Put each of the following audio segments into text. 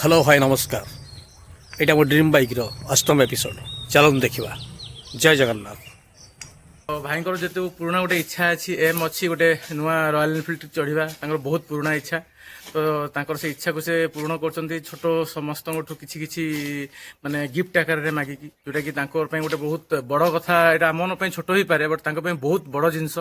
Hello भाई नमस्कार। यहाँ मो ड्रीम बाइक अष्टम एपिसोड चलो देखा। जय जगन्नाथ। भाई जो पुराना गोटे इच्छा अच्छी एम अच्छी गोटे नुआ रॉयल एनफिल्ड चढ़ा बहुत पुराना इच्छा तो से इच्छा को से पूर्ण कर छोट समस्त किसी माने गिफ्ट आकार में मागिकी जोटा कि गोटे बहुत बड़ कथा यहाँ मन छोट हो पारे बट बहुत बड़ जिनस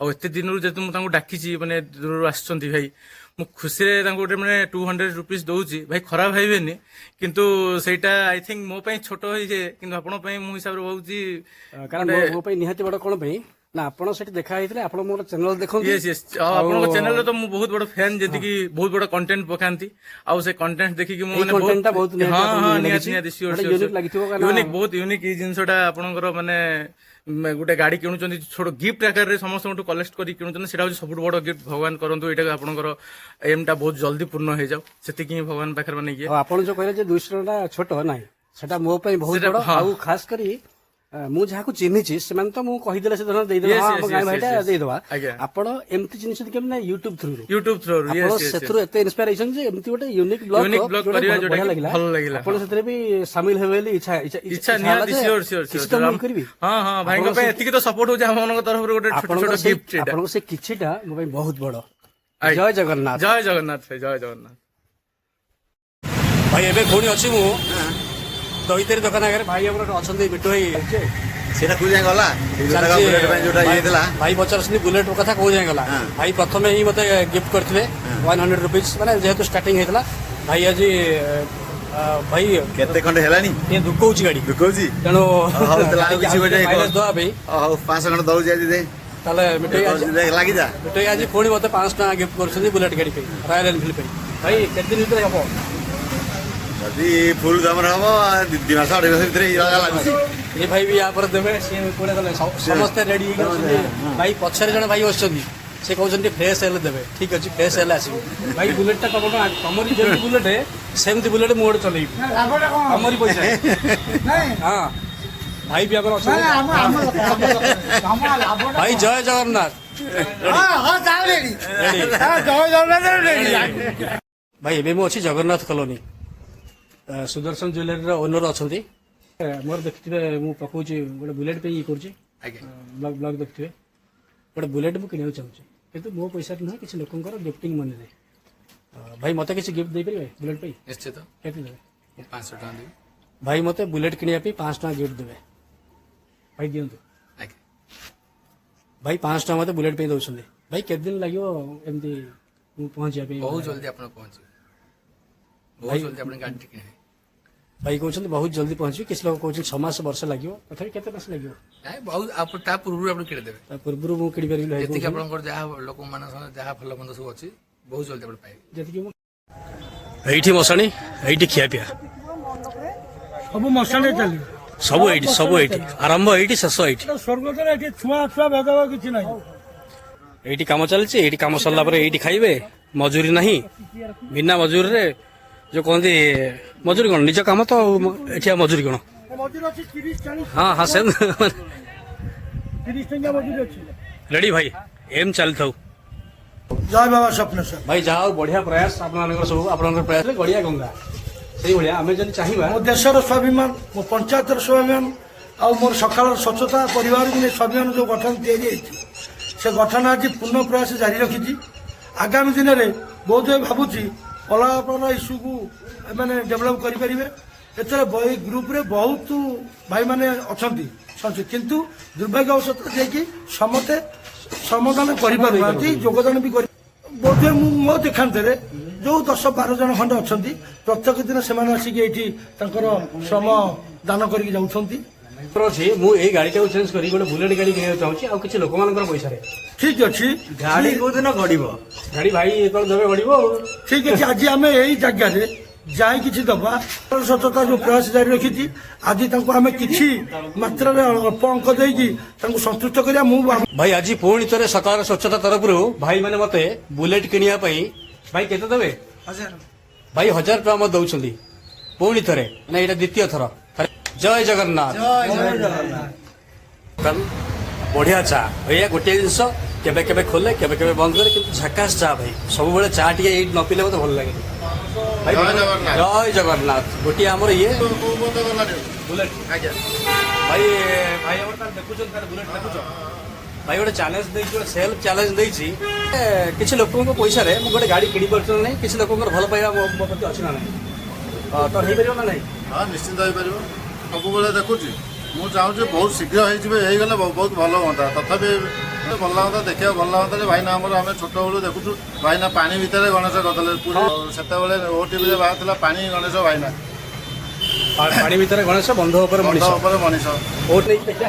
आत दिन जेहतु मुझे डाकी मैंने दूर आसुँच भाई मु खुशी गोटे मैंने 200 रुपीज दौची भाई खराब भाई किंतु सेटा आई थिंक मो छोट हो कि आपण मो हिसाब से बहुत कारण मो निहाती बड़ कौन ना आपण से देखा आपण मोर चैनल देखो यस यस आपण चैनल तो मु बहुत बड़ फैन जति की बहुत बड़ कंटेंट पकांती आ से कंटेंट देखि कि मु माने बहुत हां हां निहाती निहाती श्योर यूनिक बहुत यूनिक ई जिंसटा आपनकर माने गोटे गाड़ी किणुचंदी छोट गिफ्ट आकार रे समस्त कलेक्ट करी किणुचंदी सेटा हो सब बड़ गिफ्ट भगवान करंतु एटा आपनकर एम टा बहुत जल्दी पूर्ण हो जाओ सेति की भगवान पाखर माने कि आपण जो कहले जे 200 टा छोट नाही सेटा मो पे बहुत बड़ आ खास करी मु जहाँ को चिन्हिची से तो मुझे कहीदे से धर दे गाय भाईटा देदेवा आपण एमती जिनिस केमने यूट्यूब थ्रू से एते इंस्पिरेशन जे एमती गोटे यूनिक ब्लॉग करिया जोटा भल लागिला आपण सेतरे भी शामिल हेबे ਲਈ इच्छा निहाती श्योर श्योर श्योर करबी हां हां भाई को पे एतिकी तो सपोर्ट हो जा हमन को तरफ गोटे छोट छोट गिफ्ट आपण से किछिटा मो बहुत बड़ जय जगन्नाथ जय जगन्नाथ जय जगन्नाथ भाई एबे कोनी अछि मु दईतेरी दुकान आगे भाई अच्छा बिटू भाई भाई पचार बुलेट कथा कौ जाए गला भाई प्रथम ही मत गिफ्ट करते 100 रुपीज मैंने जेहेतु स्टार्टिंग होता भाई आज भाई केते खंडे हेलानी ये दुखौची गाड़ी दुखौची तेणु माइलेज दवा भाई 500 खंडे दउ जाय दे ताले मिठई आज लागी जा मिठई आज पुणी मत 500 टका गिफ्ट करछन बुलेट गाड़ी पे रॉयल एनफील्ड पे भाई केते दिन भीतर हबो यदि फुल दाम हम 2 मास 2.5 मास भीतर ये भाई भी यहाँ पर देवे समस्ते रेडी भाई पछरे जन भाई बस से कहते फ्रेश हेल्ले देवे ठीक अच्छे फ्रेश हेल्ले आस भाई बुलेट टा तमरी जमी बुलेट सेमती बुलेट मुझे चल तमरी पैसा हाँ भाई भी भाई जय जगन्नाथ भाई एवं मुझे Jagannath colony Sudarshan jewellery owner अच्छा मोर देखिए मुझे पकाऊँ गोटे बुलेट पे ये कर ब्लॉग देखिए गोटे बुलेट मुझे किणा चाहूँगी कितु मो पैसा नुह किसी लोकंर गिफ्टिंग मनी भाई मत किसी गिफ्ट दे पारे बुलेट पे निश्चित केते देबे 500 टका देबे भाई मत बुलेट किनिया पे 500 टका गिफ्ट देबे भाई दियंतु भाई 500 टका मत बुलेट पे दउछन भाई केते दिन लागियो एमती पहुंचिया पे बहुत जल्दी अपन पहुंच बहुत जल्दी अपन गाड़ी किने भाई कहते बहुत जल्दी पहुंचे किसी लोग कहते 6 मास वर्ष लगे तथापि केते मास लगे बहुत आप ता पूर्व अपन किने देबे पूर्व मु किनि परिबि भाई जति अपन जहा लोक मान जहा फल बंद सब अछि बहुत जल्दी अपन पाए जति एठी मसाणी एठी खिया पिया सब मसाणी चली सब एठी आरंभ एठी शेष एठी स्वर्गतर एठी छुआ छुआ भेदवा किछि नै एठी काम चलछि एठी काम सरला पर एठी खाइबे मजूरी नहीं बिना मजूरी रे जो कहते मजूरी कौन निज कम तो ये मजूरी कौन हाँ हाँ से रेडी भाई एम चल था जय बाबा स्वप्नेश्वर भाई जाओ बढ़िया प्रयास सब आप प्रयास गड़िया गंगा से भाया आम जब चाहिए मो देशर स्वाभिमान मो पंचायतर स्वाभिमान आ मोर सकाल स्वच्छता परिवार को स्वाभिमान जो गठन से गठन आज पूर्ण प्रयास जारी रखी आगामी दिन में बहुत भावुची पलापन इश्यू को मैंने डेभलप करें ग्रुप रे बहुत भाई मैंने अच्छा किंतु दुर्भाग्यवशत जे समते समाधान योगदान भी बोध मो देखांत जो 10-12 जन खंड अच्छा प्रत्येक दिन से आसिक श्रम दान करके जाऊँगी मुझे गाड़ी टाइम चेंज कर गोटे बुलेट गाड़ी किना चाहिए आ किसी लोक पैसा ठीक अच्छे गाड़ी को दिन गड़ब गाड़ी भाई देवे गड़ब ठीक अच्छे आज आम यही जगह जाए कि दबा स्वच्छता जो प्रयास जारी रखी आज आम कि मात्रा अल्प अंक देकी संतुष्ट करा भाई आज पुणी थे सकाल स्वच्छता तरफ भाई मैंने मत बुलेट किनिया भाई केते देवे भाई 1000 टका मत दौरान पुणी थे ना यहाँ द्वितीय थर जय जगन्नाथ बढ़िया चा भैया गोटे जिनस केबे खोले केबे बंद करे कि झकास चा भाई सब चा टे न पीले मत भल लगे ଭାଇ ଜୟ ଜଗନ୍ନାଥ। ଜୟ ଜଗନ୍ନାଥ। ଗୋଟିଏ ଆମର ଇଏ ବୁଲେଟ୍ ଆଜ୍ଞା ଭାଇ ଭାଇ ଆମର ତାର ଦେଖୁଛନ୍ତି ତାର ବୁଲେଟ୍ ଦେଖୁଛ ଭାଇ ଗୋଟେ ଚ୍ୟାଲେଞ୍ଜ ଦେଇଛି ଗୋଟେ ସେଲ୍ଫ ଚ୍ୟାଲେଞ୍ଜ ଦେଇଛି କିଛି ଲୋକଙ୍କ ପଇସାରେ ମୁଁ ଗୋଟେ ଗାଡ଼ି କିଣି ପାରୁଛି ନାହିଁ କିଛି ଲୋକଙ୍କର ଭଲ ପାଇବା ମୋ ପ୍ରତି ଅଛି ନା ନାହିଁ ତ ହେଇପାରିବ ନା ନାହିଁ ହଁ ନିଶ୍ଚିନ୍ତ ହେଇପାରିବ ସବୁବେଳେ ଦେଖୁଛି ମୁଁ ଚାହୁଁଛି ବହୁତ ଶୀଘ୍ର ହେଇଗଲେ ବହୁତ ଭଲ ହୁଅନ୍ତା ତଥାପି ଭଲ ଲାଗନ୍ତା ଦେଖିବାକୁ ଭଲ ଲାଗନ୍ତା ଯେ ଭାଇନା ଆମର ଆମେ ଛୋଟବେଳୁ ଦେଖୁଛୁ ଭାଇନା ପାଣି ଭିତରେ ଗଣେଶ କରିଦେଲେ ପୁରୀ ସେତେବେଳେ ଓଟିଭିରେ ବାହାରିଥିଲା ପାଣି ଗଣେଶ ଭାଇନା ପାଣି ଭିତରେ ଗଣେଶ ବନ୍ଧ ଉପରେ ବନ୍ଧ ମଣିଷ ଉପରେ ମଣିଷ ଭୋଟ ନେଇକି ଦେଖିବା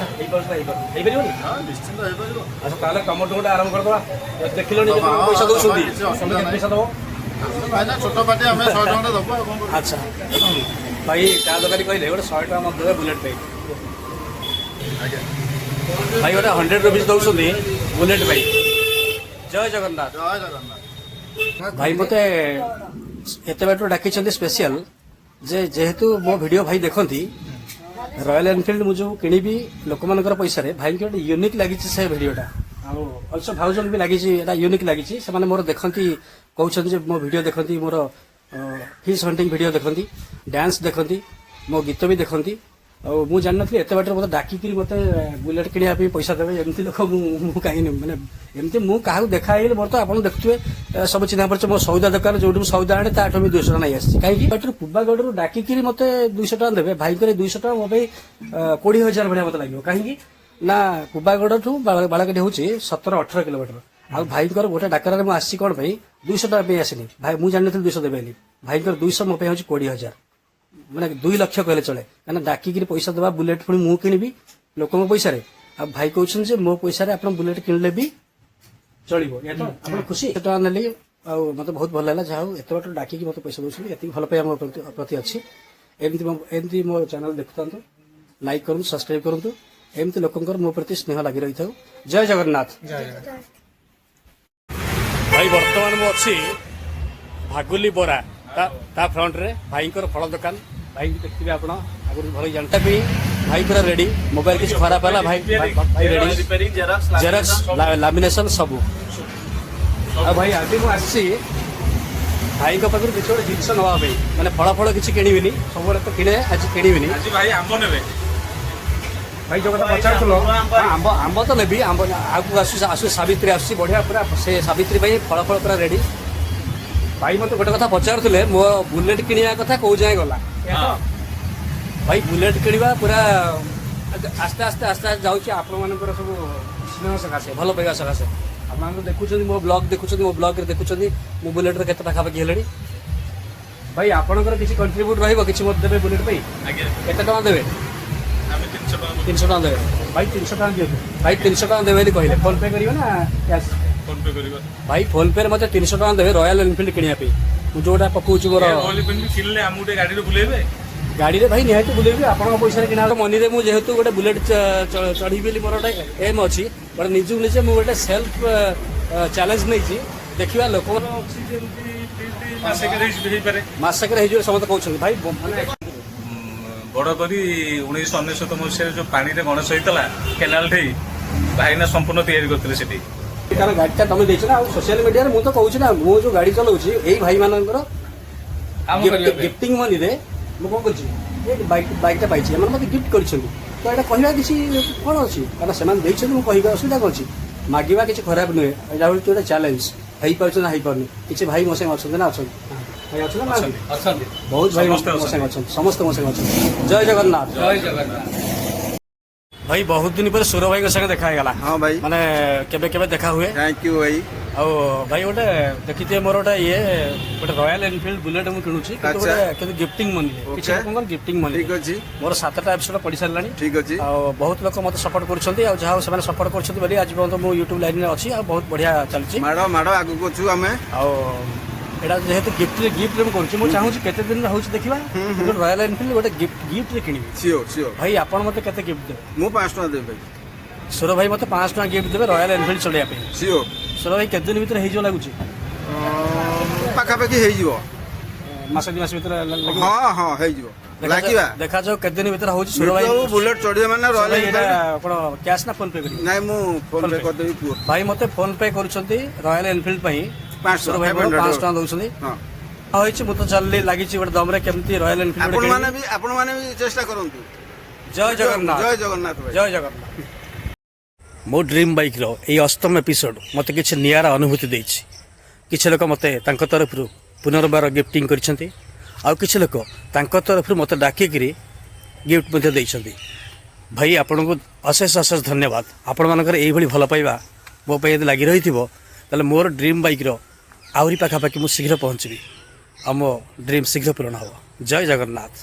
ହେଇପାରିବନି ହଁ ନିଶ୍ଚିନ୍ତ ହେଇପାରିବ ଆଚ୍ଛା ତାହେଲେ ଟମାଟୋ ଗୋଟେ ଆରମ୍ଭ କରିଦେବା ଦେଖିଲଣି କେତେ ଟଙ୍କା ପଇସା ଦଉଛନ୍ତି କିଛି ଅସୁବିଧା ତମେ କେତେ ନାହିଁ। ପଇସା ଦବ ଭାଇନା ଛୋଟ ପାଟି ଆମେ 100 ଟଙ୍କା ଦେବୁ ଆଉ କଣ କରିବୁ ଆଚ୍ଛା ଭାଇ ଚା ଦୋକାନୀ କହିଲେ ଗୋଟେ 100 ଟଙ୍କା ମଧ୍ୟ ଦେବେ ବୁଲେଟ୍ ପାଇଁ ଆଜ୍ଞା ଭାଇ ଗୋଟେ 100 ରୁପିଜ୍ ଦଉଛନ୍ତି ବୁଲେଟ୍ ପାଇଁ ଜୟ ଜଗନ୍ନାଥ ଜୟ ଜଗନ୍ନାଥ ଭାଇ ମତେ ଏତେ ବାଟରୁ ଡାକିଛନ୍ତି ସ୍ପେଶିଆଲ ଯେ ଯେହେତୁ ମୋ ଭିଡ଼ିଓ ଭାଇ ଦେଖନ୍ତି ରୟାଲ ଏନଫିଲ୍ଡ ମୁଁ ଯେଉଁ କିଣିବି ଲୋକମାନଙ୍କର ପଇସାରେ ଭାଇକି ଗୋଟେ ୟୁନିକ୍ ଲାଗିଛି ସେ ଭିଡ଼ିଓଟା ଆଉ ଅଲସ ଭାଉଜଙ୍କୁ ବି ଲାଗିଛି ଏଇଟା ୟୁନିକ୍ ଲାଗିଛି ସେମାନେ ମୋର ଦେଖନ୍ତି କହୁଛନ୍ତି ଯେ ମୋ ଭିଡ଼ିଓ ଦେଖନ୍ତି ମୋର ଫିସ୍ ହଣ୍ଟିଂ ଭିଡ଼ିଓ ଦେଖନ୍ତି ଡ୍ୟାନ୍ସ ଦେଖନ୍ତି ମୋ ଗୀତ ବି ଦେଖନ୍ତି ଆଉ ମୁଁ ଜାଣିନଥିଲି ଏତେ ବାଟରେ ମୋତେ ଡାକିକିରି ମୋତେ ବୁଲେଟ୍ କିଣିବା ପାଇଁ ପଇସା ଦେବେ ଏମିତି ଲୋକ ମୁଁ କାହିଁକି ମାନେ ଏମିତି ମୁଁ କାହାକୁ ଦେଖା ହେଇଗଲେ ମୋର ତ ଆପଣ ଦେଖୁଥିବେ ସବୁ ଚିହ୍ନା ପରିଚୟ ମୋ ସଉଦା ଦୋକାନ ଯୋଉଠି ମୁଁ ସଉଦା ଆଣେ ତାଠୁ ବି 200 ଟଙ୍କା ନେଇ ଆସିଛି କାହିଁକି ବାଟରୁ କୁବାଗଡ଼ରୁ ଡାକିକିରି ମୋତେ 200 ଟଙ୍କା ଦେବେ ଭାଇଙ୍କର 200 ଟଙ୍କା ମୋ ପାଇଁ 20,000 ଭଳିଆ ମୋତେ ଲାଗିବ କାହିଁକି ନା କୁବାଗଡ଼ଠୁ ବାଳକାଟି ହେଉଛି 17-18 କିଲୋମିଟର ଆଉ ଭାଇଙ୍କର ଗୋଟେ ଡାକରାରେ ମୁଁ ଆସିଛି କ'ଣ ପାଇଁ 200 ଟଙ୍କା ପାଇଁ ଆସିନି ଭାଇ ମୁଁ ଜାଣିନଥିଲି 200 ଦେବେ ବୋଲି ଭାଇଙ୍କର 200 ମୋ ପାଇଁ ହେଉଛି 20,000 ମାନେ 2 ଲକ୍ଷ କହିଲେ ଚଳେ କାହିଁକିନା ଡାକିକିରି ପଇସା ଦେବା ବୁଲେଟ୍ ପୁଣି ମୁଁ କିଣିବି ଲୋକଙ୍କ ପଇସାରେ ଆଉ ଭାଇ କହୁଛନ୍ତି ଯେ ମୋ ପଇସାରେ ଆପଣ ବୁଲେଟ୍ କିଣିଲେ ବି ଚଳିବ ଆପଣ ଖୁସି ଏତେ ଟଙ୍କା ନେଲି ଆଉ ମୋତେ ବହୁତ ଭଲ ଲାଗିଲା ଯାହା ହଉ ଏତେ ବାଟ ଡାକିକି ମୋତେ ପଇସା ଦେଉଛନ୍ତି ଏତିକି ଭଲ ପାଇବା ମୋ ପ୍ରତି ଅଛି ଏମିତି ମୋ ଚ୍ୟାନେଲ ଦେଖୁଥାନ୍ତୁ ଲାଇକ୍ କରନ୍ତୁ ସବସ୍କ୍ରାଇବ୍ କରନ୍ତୁ ଏମିତି ଲୋକଙ୍କର ମୋ ପ୍ରତି ସ୍ନେହ ଲାଗି ରହିଥାଉ ଜୟ ଜଗନ୍ନାଥ ଭାଇ ବର୍ତ୍ତମାନ ମୁଁ ଅଛି ଭାଗୁଲି ବରା ତା ଫ୍ରଣ୍ଟରେ ଭାଇଙ୍କର ଫଳ ଦୋକାନ ଭାଇକି ଦେଖିବେ ଆପଣ ଆଗରୁ ଭଲ ଜାଣିତା ବି ଭାଇ ପୁରା ରେଡି ମୋବାଇଲ କିଛି ଖରାପ ହେଲା ଭାଇ ରେଡି ଜେରକ୍ସ ଲାମିନେସନ ସବୁ ଆଉ ଭାଇ ଆଜି ମୁଁ ଆସିଛି ଭାଇଙ୍କ ପାଖରୁ କିଛି ଗୋଟେ ଜିନିଷ ନେବା ପାଇଁ ମାନେ ଫଳ କିଛି କିଣିବିନି ସବୁବେଳେ ତ କିଣେ ଆଜି କିଣିବିନି ଆଜି ଭାଇ ଆମ୍ବ ନେବେ ଭାଇ ଯୋଉ କଥା ପଚାରୁଥିଲ ଆମ୍ବ ତ ନେବି ଆମ୍ବ ଆଗକୁ ଆସୁ ସାବିତ୍ରୀ ଆସୁଛି ବଢିଆ ପୁରା ସେ ସାବିତ୍ରୀ ପାଇଁ ଫଳ ପୁରା ରେଡି ଭାଇ ମତେ ଗୋଟେ କଥା ପଚାରୁଥିଲେ ମୋ ବୁଲେଟ୍ କିଣିବା କଥା କୋଉ ଯାଏଁ ଗଲା ଭାଇ ବୁଲେଟ୍ କିଣିବା ପୁରା ଆସ୍ତେ ଆସ୍ତେ ଯାଉଛି ଆପଣମାନଙ୍କର ସବୁ ସ୍ନେହ ସକାଶେ ଭଲ ପାଇବା ସକାଶେ ଆପଣମାନେ ଦେଖୁଛନ୍ତି ମୋ ବ୍ଲଗ୍ ଦେଖୁଛନ୍ତି ମୋ ବ୍ଲଗ୍ରେ ଦେଖୁଛନ୍ତି ମୁଁ ବୁଲେଟ୍ରେ କେତେ ପାଖାପାଖି ହେଲେଣି ଭାଇ ଆପଣଙ୍କର କିଛି କଣ୍ଟ୍ରିବ୍ୟୁଟ୍ ରହିବ କିଛି ମତେ ଦେବେ ବୁଲେଟ୍ ପାଇଁ କେତେ ଟଙ୍କା ଦେବେ 300 ଟଙ୍କା ଦେବେ ଭାଇ 300 ଟଙ୍କା ଦିଅନ୍ତୁ ଭାଇ 300 ଟଙ୍କା ଦେବେ ବୋଲି କହିଲେ ଫୋନ୍ ପେ କରିବେ ନା କ୍ୟାସ୍ ଭାଇ ଫୋନ୍ ପେରେ ମତେ 300 ଟଙ୍କା ଦେବେ ରୟାଲ ଏନଫିଲ୍ଡ କିଣିବା ପାଇଁ ମୁଁ ଯୋଉଟା ପକଉଛି ମୋର କିଣିଲେ ଆମକୁ ଟିକେ ଗାଡ଼ିରେ ବୁଲେଇବେ ଗାଡ଼ିରେ ଭାଇ ନିହାତି ବୁଲେଇବି ଆପଣଙ୍କ ପଇସାରେ କିଣା ମନିରେ ମୁଁ ଯେହେତୁ ଗୋଟେ ବୁଲେଟ୍ ଚଢ଼ିବି ବୋଲି ମୋର ଗୋଟେ ଏମ୍ ଅଛି ଗୋଟେ ନିଜକୁ ନିଜେ ମୁଁ ଗୋଟେ ସେଲ୍ଫ ଚ୍ୟାଲେଞ୍ଜ ନେଇଛି ଦେଖିବା ଲୋକଙ୍କର ମାସକରେ ହେଇଯିବ ସମସ୍ତେ କହୁଛନ୍ତି ଭାଇ ମାନେ ବଡ଼ କରି 1999 ମସିହାରେ ଯୋଉ ପାଣିରେ ଗଣେଶ ହେଇଥିଲା କେନାଲ ଠେଇ ଭାଇନା ସମ୍ପୂର୍ଣ୍ଣ ତିଆରି କରିଥିଲେ ସେଠି କାରଣ ଗାଡ଼ିଟା ତମେ ଦେଇଛ ନା ଆଉ ସୋସିଆଲ ମିଡିଆରେ ମୁଁ ତ କହୁଛି ନା ମୁଁ ଯୋଉ ଗାଡ଼ି ଚଲାଉଛି ଏଇ ଭାଇମାନଙ୍କର ଗିଫ୍ଟିଂ ମନିରେ ମୁଁ କ'ଣ କରୁଛି ଏ ବାଇକ୍ଟା ପାଇଛି ଏମାନେ ମୋତେ ଗିଫ୍ଟ କରିଛନ୍ତି ତ ଏଇଟା କହିବା କିଛି କ'ଣ ଅଛି କାରଣ ସେମାନେ ଦେଇଛନ୍ତି ମୁଁ କହିବା ଅସୁବିଧା କ'ଣ ଅଛି ମାଗିବା କିଛି ଖରାପ ନୁହେଁ ଏଇଟା ହେଉଛି ଗୋଟେ ଚ୍ୟାଲେଞ୍ଜ ହେଇପାରୁଛି ନା ହେଇପାରୁନି କିଛି ଭାଇ ମୋ ସାଙ୍ଗେ ଅଛନ୍ତି ନା ଅଛନ୍ତି ଭାଇ ଅଛନ୍ତି ନା ଅଛନ୍ତି ବହୁତ ଭାଇ ମୋ ସାଙ୍ଗେ ଅଛନ୍ତି ସମସ୍ତେ ମୋ ସାଙ୍ଗେ ଅଛନ୍ତି ଜୟ ଜଗନ୍ନାଥ ଭାଇ ବହୁତ ଦିନ ପରେ ସୁର ଭାଇଙ୍କ ସାଙ୍ଗେ ଦେଖା ହେଇଗଲା ହଁ ଭାଇ ମାନେ କେବେ କେବେ ଦେଖା ହୁଏ ଥ୍ୟାଙ୍କ ୟୁ ଭାଇ ଆଉ ଭାଇ ଗୋଟେ ଦେଖିଥିବେ ମୋର ଗୋଟେ ଗୋଟେ ରୟାଲ ଏନଫିଲ୍ଡ ବୁଲେଟ୍ ମୁଁ କିଣୁଛି କିନ୍ତୁ ଗିଫ୍ଟିଂ ମନି କିଛି ଲୋକଙ୍କର ଗିଫ୍ଟିଂ ମନି ଠିକ ଅଛି ମୋର 7ଟା ଏପିସୋଡ ପଢି ସାରିଲାଣି ଠିକ ଅଛି ଆଉ ବହୁତ ଲୋକ ମତେ ସପୋର୍ଟ କରୁଛନ୍ତି ଆଉ ଯାହା ସେମାନେ ସପୋର୍ଟ କରୁଛନ୍ତି ବୋଲି ଆଜି ପର୍ଯ୍ୟନ୍ତ ମୁଁ ୟୁଟ୍ୟୁବ ଲାଇନରେ ଅଛି ଆଉ ବହୁତ ବଢିଆ ଚାଲିଛି ମାଡ଼ ଆଗକୁ ଅଛୁ ଆମେ ଆଉ ଏଇଟା ଯେହେତୁ ଗିଫ୍ଟରେ ମୁଁ କରୁଛି ମୁଁ ଚାହୁଁଛି କେତେ ଦିନ ହଉଛି ଦେଖିବା ରୟାଲ ଏନଫିଲ୍ଡ ଗୋଟେ ଗିଫ୍ଟରେ କିଣିବି ସିଓର ଭାଇ ଆପଣ ମତେ କେତେ ଗିଫ୍ଟ ଦେବେ ମୁଁ 5 ଟଙ୍କା ଦେବି ଭାଇ ସୁର ଭାଇ ମତେ 5 ଟଙ୍କା ଗିଫ୍ଟ ଦେବେ ରୟାଲ ଏନଫିଲ୍ଡ ଚଲେଇବା ପାଇଁ ସିଓର ସୁର ଭାଇ କେତେ ଦିନ ଭିତରେ ହେଇଯିବ ଲାଗୁଛି ପାଖାପାଖି ହେଇଯିବ ମାସ 2 ମାସ ଭିତରେ ହଁ ହେଇଯିବ ଲାଗିବା ଦେଖାଯାଉ କେତେ ଦିନ ଭିତରେ ହଉଛି ସୁର ଭାଇ ବୁଲେଟ୍ ଚଢିବା ମାନେ ରୟାଲ ଆପଣ କ୍ୟାସ୍ ନା ଫୋନ ପେ କରିବେ ନାଇଁ ମୁଁ ଫୋନ ପେ କରିଦେବି ପୁଅ ଭାଇ ମତେ ଫୋନ ପେ କରୁଛନ୍ତି ରୟାଲ ଏନଫିଲ୍ଡ ପାଇଁ 500 ଭାଇ 5 ଟଙ୍କା ଦଉଛନ୍ତି ହେଇଛି ମୁଁ ତ ଚାଲିଲି ଲାଗିଛି ଗୋଟେ ଦମରେ କେମିତି ରୟାଲ ଏନଫିଲ୍ଡ ଆପଣ ମାନେ ବି ଚେଷ୍ଟା କରନ୍ତୁ। ଜୟ ଜଗନ୍ନାଥ ଜୟ ଜଗନ୍ନାଥ ଭାଇ। ଜୟ ଜଗନ୍ନାଥ। ମୋ ଡ୍ରିମ୍ ବାଇକ୍ର ଏଇ ଅଷ୍ଟମ ଏପିସୋଡ଼ ମୋତେ କିଛି ନିଆରା ଅନୁଭୂତି ଦେଇଛି। କିଛି ଲୋକ ମୋତେ ତାଙ୍କ ତରଫରୁ ପୁନର୍ବାର ଗିଫ୍ଟିଂ କରିଛନ୍ତି, ଆଉ କିଛି ଲୋକ ତାଙ୍କ ତରଫରୁ ମୋତେ ଡାକିକିରି ଗିଫ୍ଟ ମଧ୍ୟ ଦେଇଛନ୍ତି। ଭାଇ ଆପଣଙ୍କୁ ଅଶେଷ ଅଶେଷ ଧନ୍ୟବାଦ। ଆପଣମାନଙ୍କର ଏଇଭଳି ଭଲ ପାଇବା ମୋ ପାଇଁ ଯଦି ଲାଗି ରହିଥିବ ତାହେଲେ ମୋର ଡ୍ରିମ୍ ବାଇକ୍ର ଆହୁରି ପାଖାପାଖି ମୁଁ ଶୀଘ୍ର ପହଞ୍ଚିବି ଆଉ ମୋ ଡ୍ରିମ୍ ଶୀଘ୍ର ପୂରଣ ହେବ। ଜୟ ଜଗନ୍ନାଥ।